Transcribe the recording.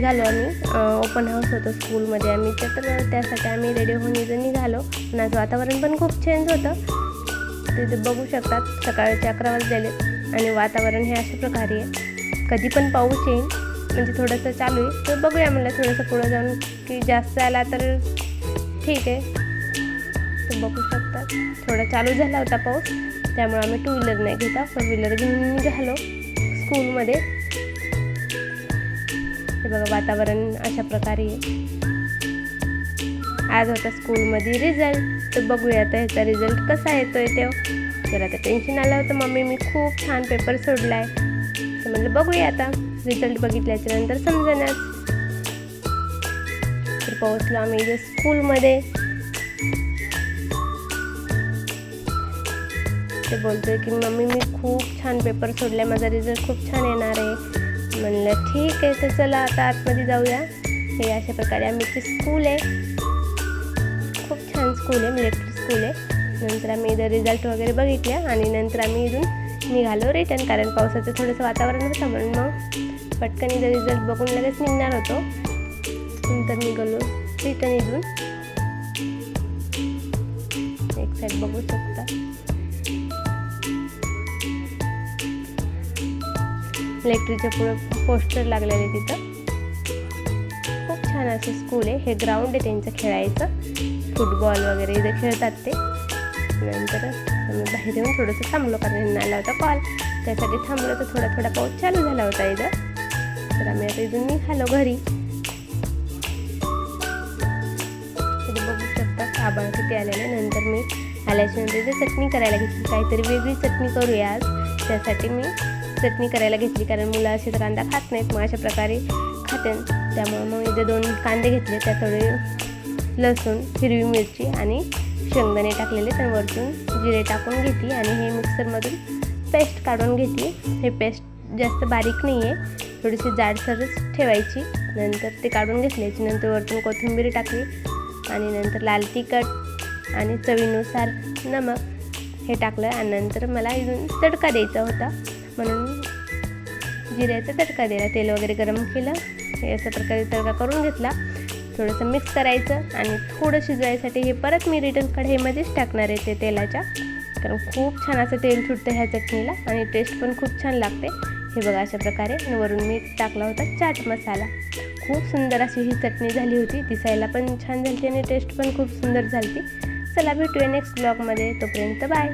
निघालो आम्ही, open house होतं स्कूलमध्ये आम्हीच्या, तर त्यासाठी आम्ही रेडी होऊन इथं निघालो. आणि आज वातावरण पण खूप चेंज होतं. तिथे बघू शकतात सकाळचे 11 वाजलेले आणि वातावरण हे अशा प्रकारे आहे. कधी पण पाऊस येईल, म्हणजे थोडंसं चालू आहे. तर बघूया म्हणलं थोडंसं पुढं जाऊन की जास्त आला तर ठीक आहे. तर बघू शकतात थोडा चालू झाला होता पाऊस, त्यामुळे आम्ही 2 व्हीलर नाही घेता 4 व्हीलर घेऊन निघालो स्कूलमध्ये. हे बघा वातावरण अशा प्रकारे आहे. आज होता स्कूलमध्ये रिझल्ट, तर बघूया आता ह्याचा रिझल्ट कसा येतोय तो. तर आता टेन्शन आलं होतं, मम्मी मी खूप छान पेपर सोडला आहे. तर म्हटलं बघूया आता रिझल्ट बघितल्याच्या नंतर समजेनच. तर पोहोचलो आम्ही इथे स्कूलमध्ये. ते बोलतोय की मम्मी मी खूप छान पेपर सोडला आहे, माझा रिझल्ट खूप छान येणार आहे. म्हणलं ठीक आहे, तर चला आता आतमध्ये जाऊया. हे अशा प्रकारे आमची स्कूल आहे, खूप छान स्कूल आहे, मिलिटरी स्कूल आहे. नंतर आम्ही इथं रिझल्ट वगैरे बघितले आणि नंतर आम्ही इथून निघालो रिटर्न, कारण पावसाचं थोडंसं वातावरण होतं म्हणून मग पटकन इथं रिझल्ट बघून लगेच निघणार होतो. नंतर निघालो रिटर्न इथून. एक साईड बघू शकता इलेक्ट्रिकच्या पुढे पोस्टर लागलेले तिथं. खूप छान असं स्कूल आहे. हे ग्राउंड आहे त्यांचं खेळायचं, फुटबॉल वगैरे इथं खेळतात ते. नंतर आम्ही बाहेर येऊन थोडंसं थांबलो, कारण यांना आला होता कॉल, त्यासाठी थांबलो. तर थोडा पाऊस चालू झाला होता इथं. तर आम्ही आता इथून निघालो घरी. बघू शकता आभाळ किती आलेले. नंतर मी आल्याच्यानंतर इथे चटणी करायला घेतली, काहीतरी वेगळी चटणी करूया आज. त्यासाठी मी चटणी करायला घेतली, कारण मुलं असे तर कांदा खात नाहीत, मग अशा प्रकारे खातात. त्यामुळे मग इथे 2 कांदे घेतले, त्या थोडे लसूण, हिरवी मिरची आणि शेंगदाणे टाकलेले, तर वरतून जिरे टाकून घेतली आणि हे मिक्सरमधून पेस्ट काढून घेतली. हे पेस्ट जास्त बारीक नाही आहे, थोडीशी जाडसरच ठेवायची. नंतर ते काढून घेतल्याची नंतर वरतून कोथिंबीर टाकली आणि नंतर लाल तिखट आणि चवीनुसार नमक हे टाकलं. आणि नंतर मला इथून तडका द्यायचा होता, म्हणून जिऱ्याचा तडका दिला. तेल वगैरे गरम केलं, हे अशा प्रकारे तडका करून घेतला. थोडंसं मिक्स करायचं आणि थोडं शिजवायसाठी हे परत मी रिटर्न कढईमध्येच टाकणार आहे ते तेलाच्या, कारण खूप छान असं तेल सुटतं ह्या चटणीला आणि टेस्ट पण खूप छान लागते. हे बघा अशा प्रकारे. आणि वरून मी टाकला होता चाट मसाला. खूप सुंदर अशी ही चटणी झाली होती, दिसायला पण छान झाली आणि टेस्ट पण खूप सुंदर झाली. चला भेटूया नेक्स्ट ब्लॉगमध्ये, तोपर्यंत बाय.